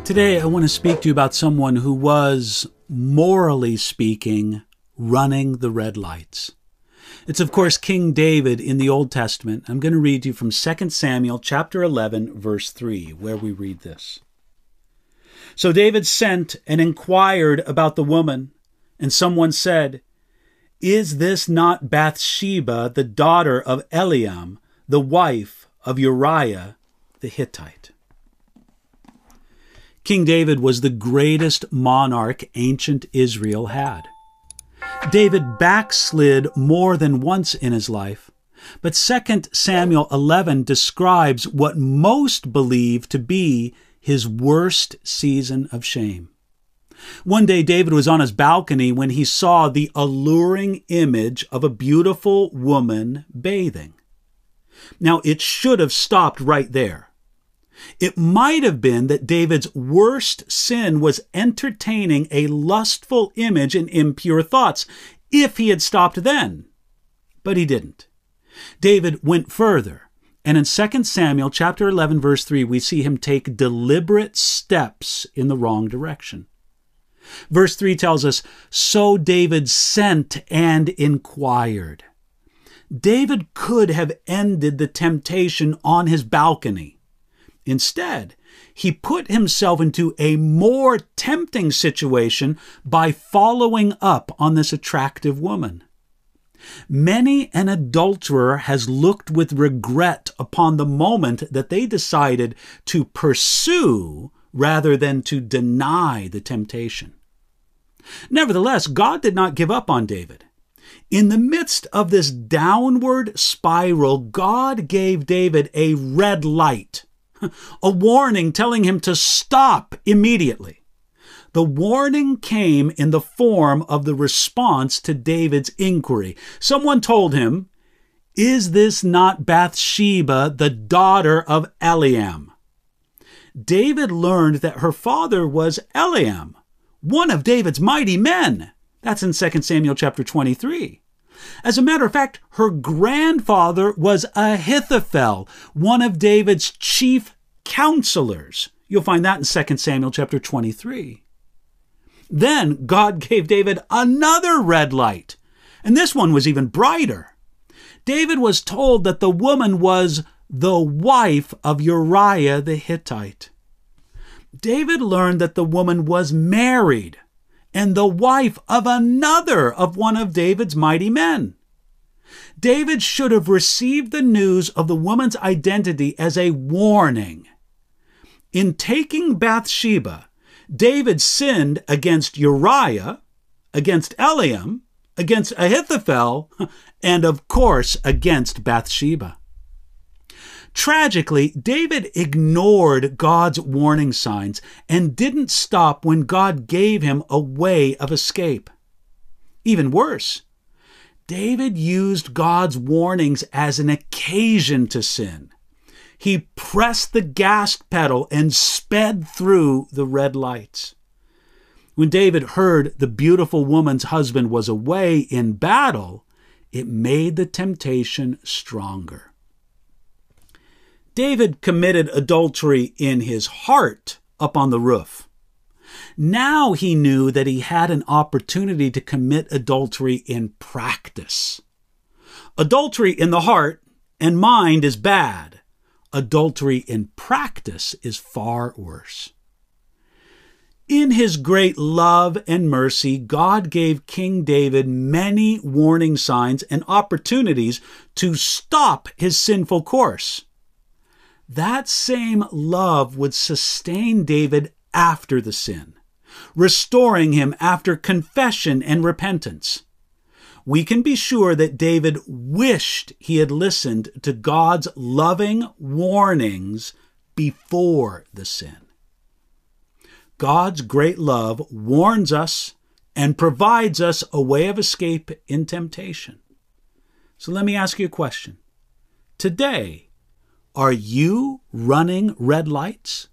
Today, I want to speak to you about someone who was, morally speaking, running the red lights. It's, of course, King David in the Old Testament. I'm going to read to you from 2 Samuel chapter 11, verse 3, where we read this. So David sent and inquired about the woman, and someone said, "Is this not Bathsheba, the daughter of Eliam, the wife of Uriah the Hittite?" King David was the greatest monarch ancient Israel had. David backslid more than once in his life, but 2 Samuel 11 describes what most believe to be his worst season of shame. One day David was on his balcony when he saw the alluring image of a beautiful woman bathing. Now, it should have stopped right there. It might have been that David's worst sin was entertaining a lustful image and impure thoughts, if he had stopped then. But he didn't. David went further, and in 2 Samuel chapter 11, verse 3, we see him take deliberate steps in the wrong direction. Verse 3 tells us, "So David sent and inquired." David could have ended the temptation on his balcony. Instead, he put himself into a more tempting situation by following up on this attractive woman. Many an adulterer has looked with regret upon the moment that they decided to pursue rather than to deny the temptation. Nevertheless, God did not give up on David. In the midst of this downward spiral, God gave David a red light, a warning telling him to stop immediately. The warning came in the form of the response to David's inquiry. Someone told him, "Is this not Bathsheba, the daughter of Eliam?" David learned that her father was Eliam, one of David's mighty men. That's in 2 Samuel chapter 23. As a matter of fact, her grandfather was Ahithophel, one of David's chief counselors. You'll find that in 2 Samuel chapter 23. Then God gave David another red light, and this one was even brighter. David was told that the woman was the wife of Uriah the Hittite. David learned that the woman was married and the wife of another of one of David's mighty men. David should have received the news of the woman's identity as a warning. In taking Bathsheba, David sinned against Uriah, against Eliam, against Ahithophel, and of course against Bathsheba. Tragically, David ignored God's warning signs and didn't stop when God gave him a way of escape. Even worse, David used God's warnings as an occasion to sin. He pressed the gas pedal and sped through the red lights. When David heard the beautiful woman's husband was away in battle, it made the temptation stronger. David committed adultery in his heart up on the roof. Now he knew that he had an opportunity to commit adultery in practice. Adultery in the heart and mind is bad. Adultery in practice is far worse. In his great love and mercy, God gave King David many warning signs and opportunities to stop his sinful course. That same love would sustain David after the sin, restoring him after confession and repentance. We can be sure that David wished he had listened to God's loving warnings before the sin. God's great love warns us and provides us a way of escape in temptation. So let me ask you a question. Today, are you running red lights?